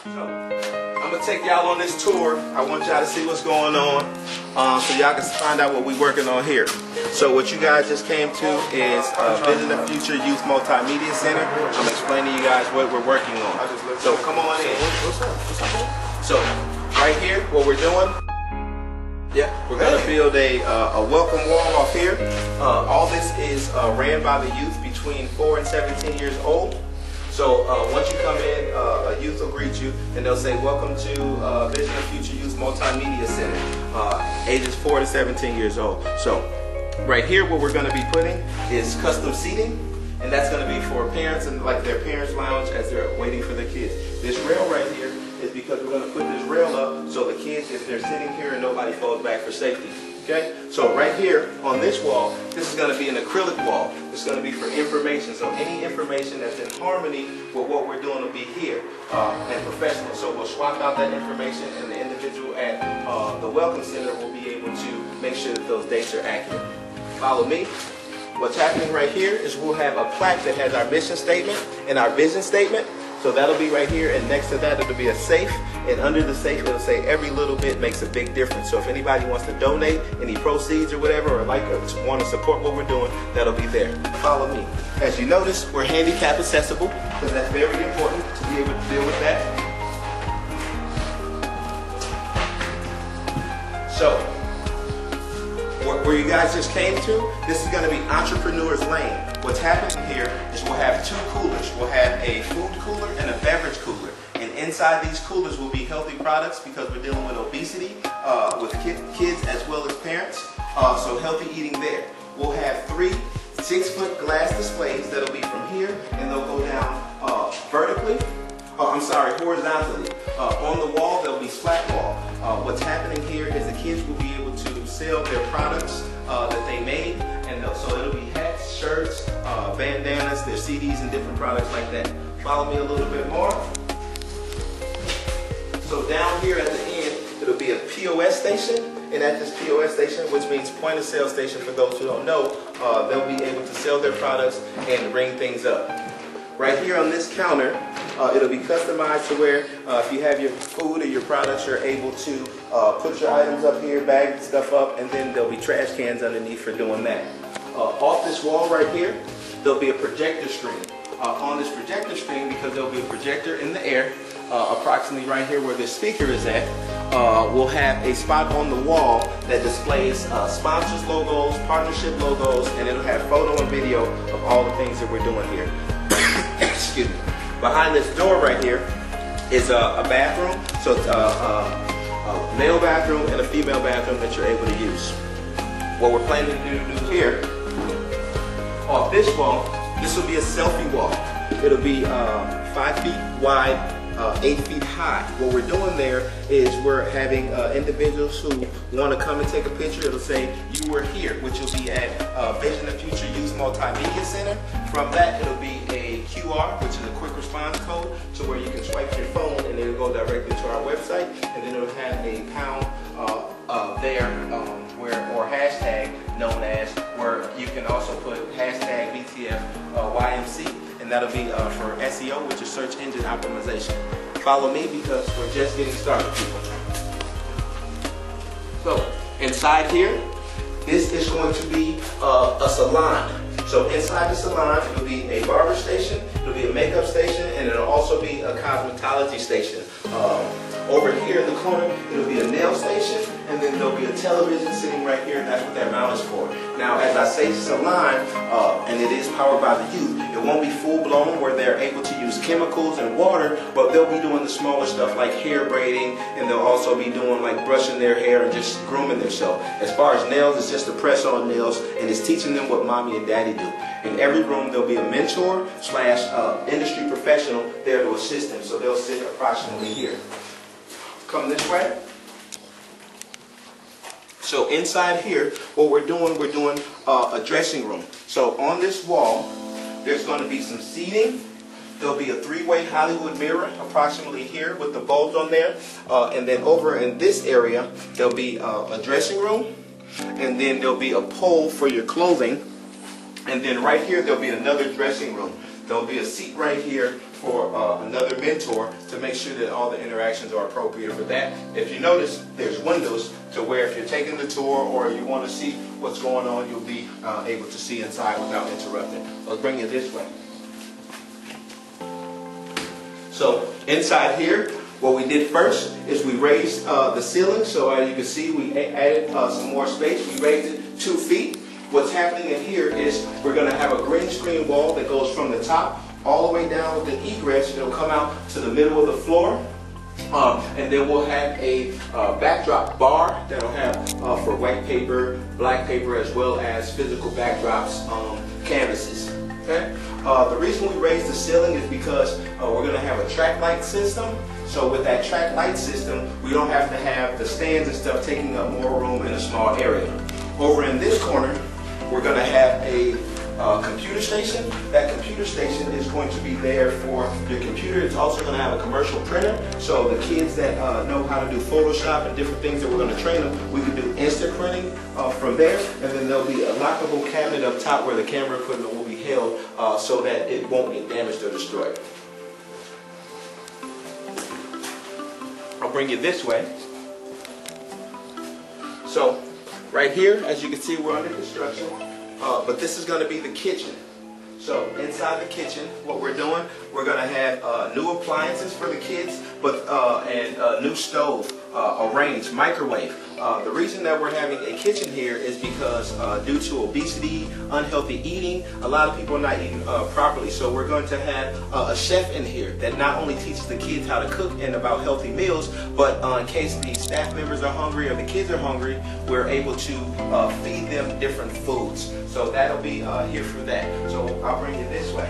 So, I'm going to take y'all on this tour. I want y'all to see what's going on so y'all can find out what we're working on here. So what you guys just came to is Vision the Future Youth Multimedia Center. I'm explaining to you guys what we're working on. So come on in. So right here, what we're doing, we're going to build a welcome wall off here. All this is ran by the youth between 4 and 17 years old. So once you come in, a youth will greet you and they'll say, welcome to Vision the Future Youth Multimedia Center, ages 4 to 17 years old. So right here, what we're going to be putting is custom seating, and that's going to be for parents and like their parents' lounge as they're waiting for their kids. This rail right here is because we're going to put this rail up so the kids, if they're sitting here and nobody falls back for safety. Okay? So right here on this wall, this is going to be an acrylic wall. It's going to be for information. So any information that's in harmony with what we're doing will be here and professional. So we'll swap out that information, and the individual at the Welcome Center will be able to make sure that those dates are accurate. Follow me. What's happening right here is we'll have a plaque that has our mission statement and our vision statement. So that'll be right here, and next to that it'll be a safe, and under the safe it'll say every little bit makes a big difference. So if anybody wants to donate any proceeds or whatever, or want to support what we're doing, that'll be there. Follow me. As you notice, we're handicap accessible, because that's very important to be able to deal with that. So where you guys just came to, this is going to be Entrepreneur's Lane. What's happening here is we'll have two coolers. We'll have a food cooler and a beverage cooler. And inside these coolers will be healthy products, because we're dealing with obesity with kids as well as parents. So healthy eating there. We'll have 3 6-foot glass displays that'll be from here, and they'll go down horizontally. On the wall, there'll be flat wall. What's happening here is the kids will be able to sell their products that they made, and so it'll be hats, shirts, bandanas, their CDs, and different products like that. Follow me a little bit more. So down here at the end, it'll be a POS station, and at this POS station, which means point of sale station for those who don't know, they'll be able to sell their products and ring things up. Right here on this counter, it'll be customized to where if you have your food or your products, you're able to put your items up here, bag stuff up, and then there'll be trash cans underneath for doing that. Off this wall right here, there'll be a projector screen. On this projector screen, because there'll be a projector in the air, approximately right here where this speaker is at, we'll have a spot on the wall that displays sponsors logos, partnership logos, and it'll have photo and video of all the things that we're doing here. Excuse me. Behind this door right here is a bathroom. So it's a male bathroom and a female bathroom that you're able to use. What we're planning to do here, off this wall, this will be a selfie wall. It'll be 5 feet wide, 8 feet high. What we're doing there is we're having individuals who want to come and take a picture. It'll say, you were here, which will be at Vision the Future Youth Multimedia Center. From that, it'll be a QR, which is a quick response code, to where you can swipe your phone and it'll go directly to our website, and then it'll have a pound or hashtag known as, where you can also put hashtag VTFYMC, and that'll be for SEO, which is search engine optimization. Follow me, because we're just getting started, people. So inside here, this is going to be a salon. So inside the salon, it'll be a barber station, it'll be a makeup station, and it'll also be a cosmetology station. Over here in the corner, it'll be a nail station, and then there'll be a television sitting right here, and that's what that mount is for. Now, as I say salon, and it is powered by the youth, it won't be full-blown where they're able to use chemicals and water, but they'll be doing the smaller stuff like hair braiding, and they'll also be doing like brushing their hair and just grooming themselves. As far as nails, it's just a press-on nails, and it's teaching them what mommy and daddy do. In every room, there'll be a mentor / industry professional there to assist them, so they'll sit approximately here. Come this way. So inside here, what we're doing a dressing room. So on this wall, there's going to be some seating. There'll be a 3-way Hollywood mirror approximately here with the bulbs on there. And then over in this area, there'll be a dressing room. And then there'll be a pole for your clothing. And then right here, there'll be another dressing room. There'll be a seat right here for another mentor to make sure that all the interactions are appropriate for that. If you notice, there's windows to where if you're taking the tour or you want to see what's going on, you'll be able to see inside without interrupting. Let's bring you this way. So inside here, what we did first is we raised the ceiling. So as you can see, we added some more space. We raised it 2 feet. What's happening in here is we're going to have a green screen wall that goes from the top all the way down with the egress. It'll come out to the middle of the floor. And then we'll have a backdrop bar that'll have for white paper, black paper, as well as physical backdrops, canvases. Okay? The reason we raised the ceiling is because we're going to have a track light system. So with that track light system, we don't have to have the stands and stuff taking up more room in a small area. Over in this corner, we're going to have a computer station. That computer station is going to be there for your computer. It's also going to have a commercial printer. So the kids that know how to do Photoshop and different things that we're going to train them, we can do instant printing from there. And then there'll be a lockable cabinet up top where the camera equipment will be held so that it won't get damaged or destroyed. I'll bring you this way. So right here, as you can see, we're under construction. But this is going to be the kitchen. So inside the kitchen, what we're doing, we're going to have new appliances for the kids, and a new stove, a range, microwave. The reason that we're having a kitchen here is because due to obesity, unhealthy eating, a lot of people are not eating properly. So we're going to have a chef in here that not only teaches the kids how to cook and about healthy meals, but in case the staff members are hungry or the kids are hungry, we're able to feed them different foods. So that'll be here for that. So I'll bring you this way.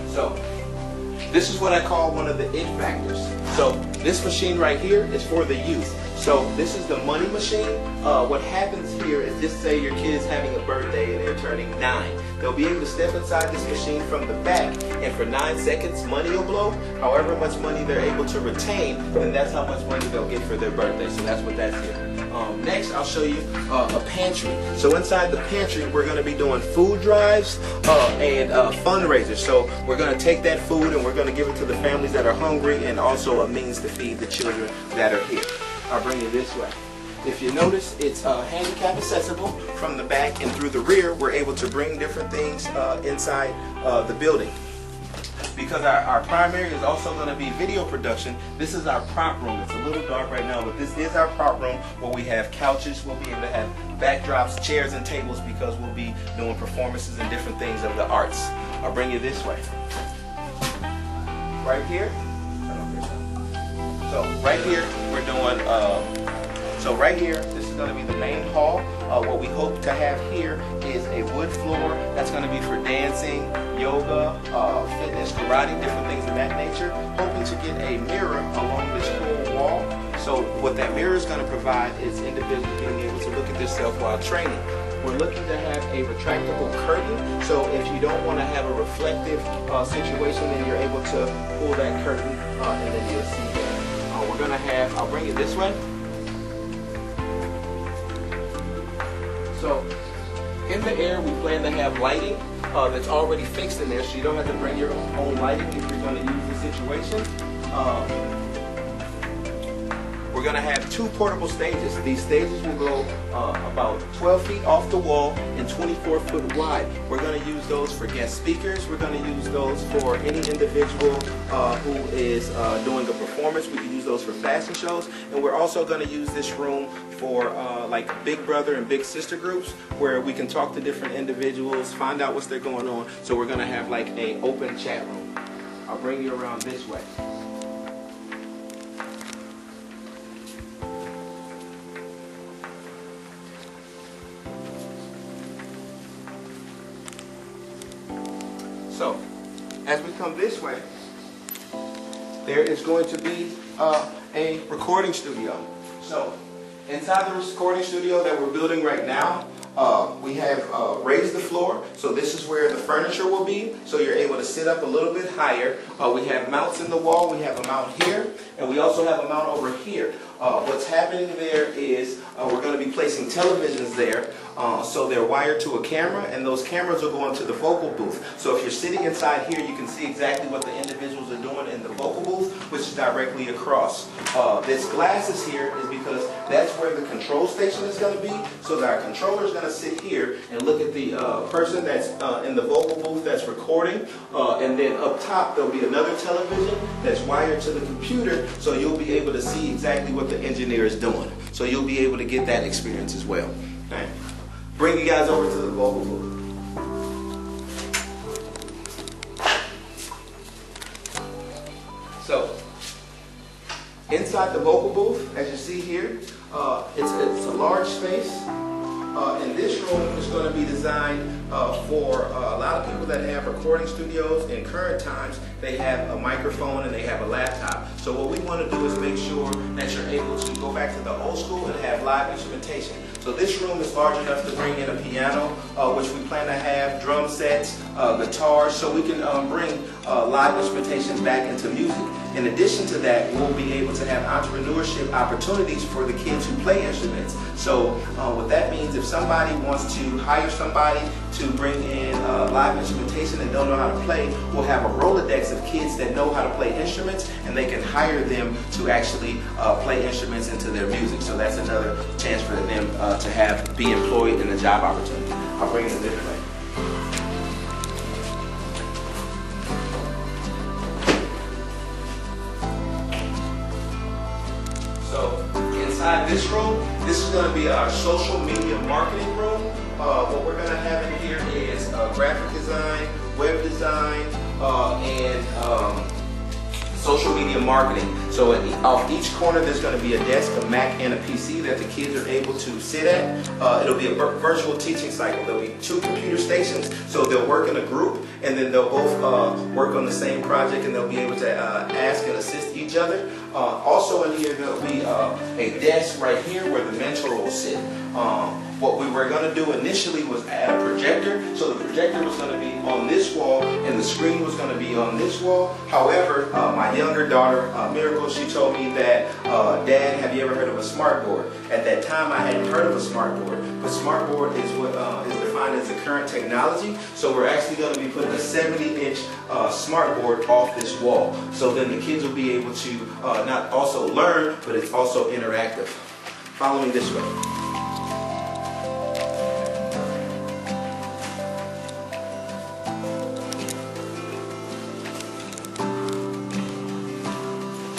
So this is what I call one of the it factors. So this machine right here is for the youth. So this is the money machine. What happens here is, just say your kid's having a birthday and they're turning 9. They'll be able to step inside this machine from the back, and for 9 seconds money will blow. However much money they're able to retain, then that's how much money they'll get for their birthday. So that's what that's here. Next, I'll show you a pantry. So inside the pantry, we're going to be doing food drives and fundraisers. So we're going to take that food and we're going to give it to the families that are hungry, and also a means to feed the children that are here. I'll bring you this way. If you notice, it's handicap accessible from the back, and through the rear, we're able to bring different things inside the building. Because our primary is also going to be video production, this is our prop room. It's a little dark right now, but this is our prop room where we have couches. We'll be able to have backdrops, chairs, and tables because we'll be doing performances and different things of the arts. I'll bring you this way. Right here. So right here, we're doing, this is going to be the main hall. What we hope to have here is a wood floor that's going to be for dancing, yoga, fitness, karate, different things of that nature. Hoping to get a mirror along this whole wall. So what that mirror is going to provide is individuals being able to look at themselves while training. We're looking to have a retractable curtain, so if you don't want to have a reflective situation, then you're able to pull that curtain and then you'll see that. We're going to have, I'll bring it this way. So in the air, we plan to have lighting that's already fixed in there, so you don't have to bring your own lighting if you're going to use the situation. We're going to have 2 portable stages. These stages will go about 12 feet off the wall and 24 foot wide. We're going to use those for guest speakers. We're going to use those for any individual who is doing a performance. We can use those for fashion shows. And we're also going to use this room for like Big Brother and Big Sister groups, where we can talk to different individuals, find out what's going on. So we're going to have like an open chat room. I'll bring you around this way. So, as we come this way, there is going to be a recording studio. So, inside the recording studio that we're building right now, we have raised the floor. So this is where the furniture will be. So you're able to sit up a little bit higher. We have mounts in the wall. We have a mount here, and we also have a mount over here. What's happening there is we're going to be placing televisions there. So they're wired to a camera, and those cameras will go into the vocal booth. So if you're sitting inside here, you can see exactly what the individuals are doing in the vocal booth, which is directly across. This glasses here is because that's where the control station is going to be. So that our controller is going to sit here and look at the person that's in the vocal booth that's recording. And then up top, there'll be another television that's wired to the computer, so you'll be able to see exactly what the engineer is doing. So you'll be able to get that experience as well. Okay. Bring you guys over to the vocal booth. So, inside the vocal booth, as you see here, it's a large space. And this room is going to be designed for a lot of people that have recording studios. In current times, they have a microphone and they have a laptop. So what we want to do is make sure that you're able to go back to the old school and have live instrumentation. So this room is large enough to bring in a piano, which we plan to have, drum sets, guitars, so we can bring live instrumentation back into music. In addition to that, we'll be able to have entrepreneurship opportunities for the kids who play instruments. So what that means, if somebody wants to hire somebody to bring in live instrumentation and don't know how to play, we'll have a Rolodex of kids that know how to play instruments, and they can hire them to actually play instruments into their music. So that's another chance for them to be employed in a job opportunity. I'll bring it this way. So inside this room, this is going to be our social media marketing room. What we're going to have in here is graphic design, web design, and social media marketing. So off each corner there's going to be a desk, a Mac, and a PC that the kids are able to sit at. It'll be a virtual teaching cycle. There'll be 2 computer stations, so they'll work in a group, and then they'll both work on the same project, and they'll be able to ask and assist each other. Also in here there'll be a desk right here where the mentor will sit. What we were going to do initially was add a projector. So the projector was going to be on this wall and the screen was going to be on this wall. However, my younger daughter, Miracle, she told me that, Dad, have you ever heard of a smartboard? At that time, I hadn't heard of a smartboard. But smartboard is what is defined as the current technology. So we're actually going to be putting a 70-inch smartboard off this wall. So then the kids will be able to not also learn, but it's also interactive. Follow me this way.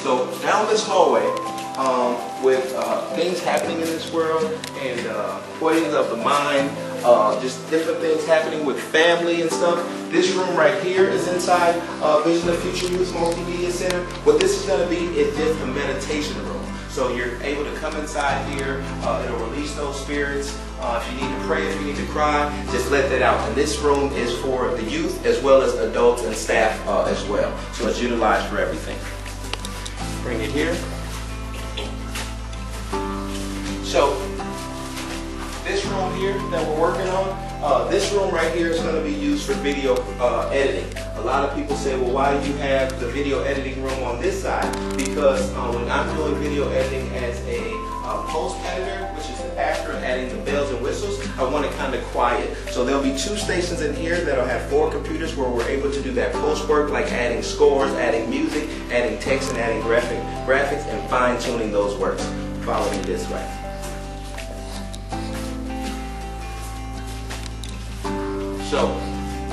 So down this hallway, with things happening in this world and poisons of the mind, just different things happening with family and stuff. This room right here is inside Vision the Future Youth Multimedia Center. What this is going to be is just a meditation room. So you're able to come inside here, it'll release those spirits. If you need to pray, if you need to cry, just let that out. And this room is for the youth as well as adults and staff as well. So it's utilized for everything. Bring it here. So this room here that we're working on, this room right here is going to be used for video editing. A lot of people say, well, why do you have the video editing room on this side? Because when I'm doing video editing as a post editor, which is after adding the bells and whistles, I want it kind of quiet. So there'll be 2 stations in here that'll have 4 computers where we're able to do that post work, like adding scores, adding music, adding text, and adding graphics, and fine-tuning those works. Follow me this way. So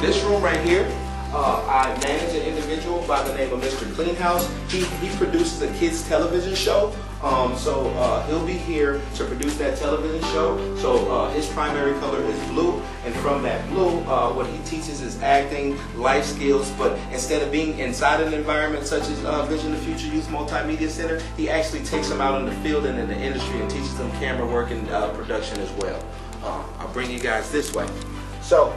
this room right here, I manage an individual by the name of Mr. Cleanhouse. He produces a kids television show. So he'll be here to produce that television show. So his primary color is blue, and from that blue, what he teaches is acting, life skills, but instead of being inside an environment such as Vision the Future Youth Multimedia Center, he actually takes them out in the field and in the industry and teaches them camera work and production as well. I'll bring you guys this way. So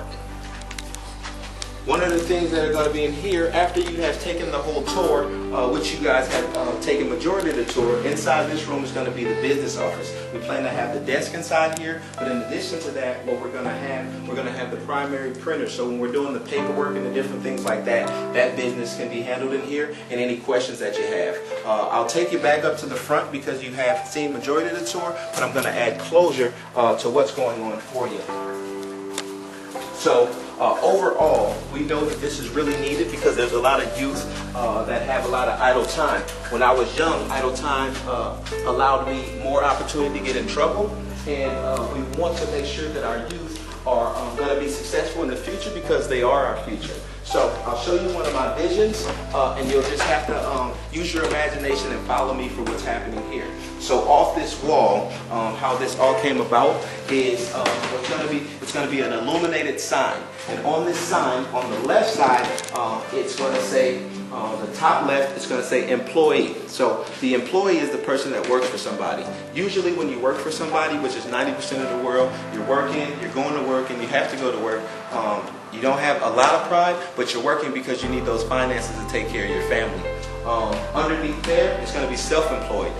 One of the things that are going to be in here, after you have taken the whole tour, which you guys have taken majority of the tour, inside this room is going to be the business office. We plan to have the desk inside here, but in addition to that, what we're going to have the primary printer. So when we're doing the paperwork and the different things like that, that business can be handled in here, and any questions that you have. I'll take you back up to the front because you have seen majority of the tour, but I'm going to add closure to what's going on for you. So overall, we know that this is really needed because there's a lot of youth that have a lot of idle time. When I was young, idle time allowed me more opportunity to get in trouble, and we want to make sure that our youth are going to be successful in the future because they are our future. So I'll show you one of my visions, and you'll just have to use your imagination and follow me for what's happening here. So off this wall, how this all came about is it's going to be an illuminated sign. And on this sign, on the left side, it's going to say, the top left, it's going to say employee. So the employee is the person that works for somebody. Usually when you work for somebody, which is 90% of the world, you're working, you're going to work, and you have to go to work. You don't have a lot of pride, but you're working because you need those finances to take care of your family. Underneath there, it's going to be self-employed.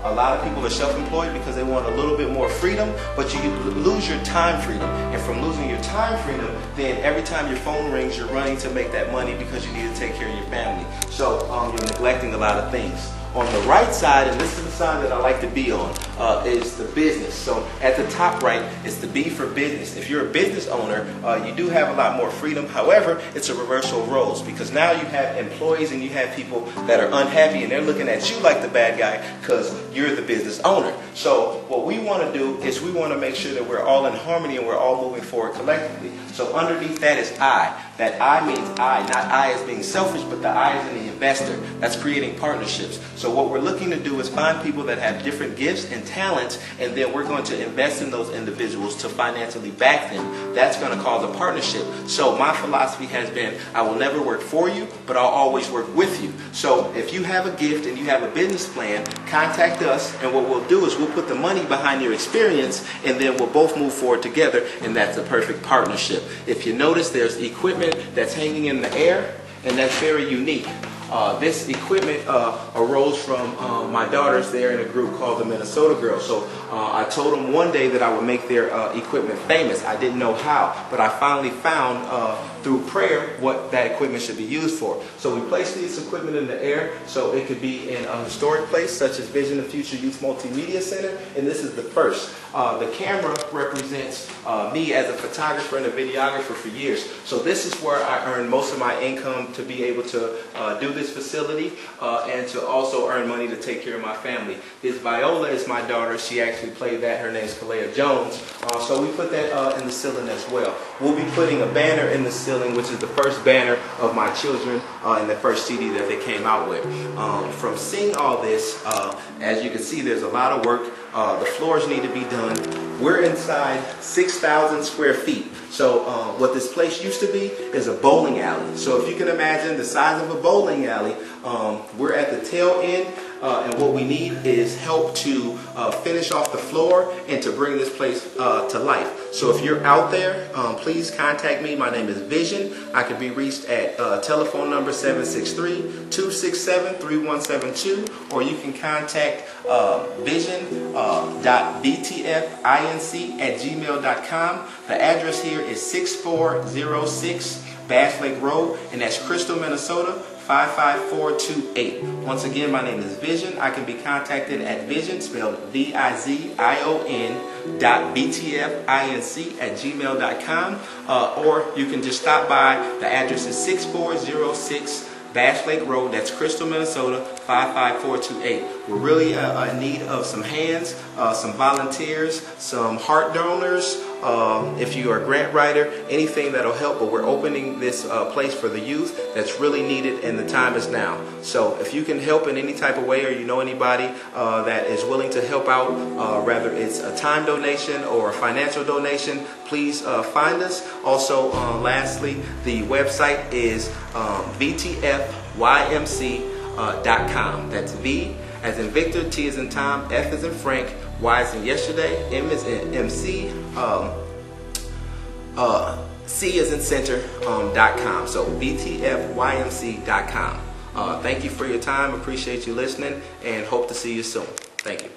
A lot of people are self-employed because they want a little bit more freedom, but you lose your time freedom. And from losing your time freedom, then every time your phone rings, you're running to make that money because you need to take care of your family. So you're neglecting a lot of things. On the right side, and this is the side that I like to be on, is the business. So at the top right, it's the B for business. If you're a business owner, you do have a lot more freedom. However, it's a reversal of roles because now you have employees and you have people that are unhappy and they're looking at you like the bad guy because you're the business owner. So what we want to do is we want to make sure that we're all in harmony and we're all moving forward collectively. So underneath that is I. That I means I, not I as being selfish, but the I is in the investor. That's creating partnerships. So what we're looking to do is find people that have different gifts and talents, and then we're going to invest in those individuals to financially back them. That's going to cause a partnership. So my philosophy has been, I will never work for you, but I'll always work with you. So if you have a gift and you have a business plan, contact us, and what we'll do is we'll put the money behind your experience, and then we'll both move forward together, and that's a perfect partnership. If you notice, there's equipment that's hanging in the air, and that's very unique. This equipment arose from my daughters there in a group called the Minnesota Girls. So I told them one day that I would make their equipment famous. I didn't know how, but I finally found through prayer what that equipment should be used for. So we placed this equipment in the air so it could be in a historic place such as Vizion, the Future Youth Multimedia Center, and this is the first. The camera represents me as a photographer and a videographer for years. So this is where I earn most of my income to be able to do this facility and to also earn money to take care of my family. This viola is my daughter. She actually played that. Her name's Kalea Jones. So we put that in the ceiling as well. We'll be putting a banner in the ceiling, which is the first banner of my children and the first CD that they came out with. From seeing all this, as you can see, there's a lot of work. The floors need to be done. We're inside 6,000 square feet. So what this place used to be is a bowling alley. So if you can imagine the size of a bowling alley, we're at the tail end. And what we need is help to finish off the floor and to bring this place to life. So if you're out there, please contact me. My name is Vizion. I can be reached at telephone number 763-267-3172, or you can contact vizion.vtfymc@gmail.com. The address here is 6406 Bass Lake Road, and that's Crystal, Minnesota, 55428. Once again, my name is Vizion. I can be contacted at Vizion, spelled vizion.vtfinc@gmail.com, or you can just stop by. The address is 6406 Bass Lake Road, that's Crystal, Minnesota, 55428. We're really in need of some hands, some volunteers, some heart donors. If you are a grant writer, anything that'll help, but we're opening this place for the youth that's really needed, and the time is now. So if you can help in any type of way, or you know anybody that is willing to help out, whether it's a time donation or a financial donation, please find us. Also, lastly, the website is VTFYMC.com. That's V as in Victor, T as in Tom, F as in Frank, Y as in yesterday, M as in MC, C as in center.com. So VTFYMC.com. Thank you for your time. Appreciate you listening and hope to see you soon. Thank you.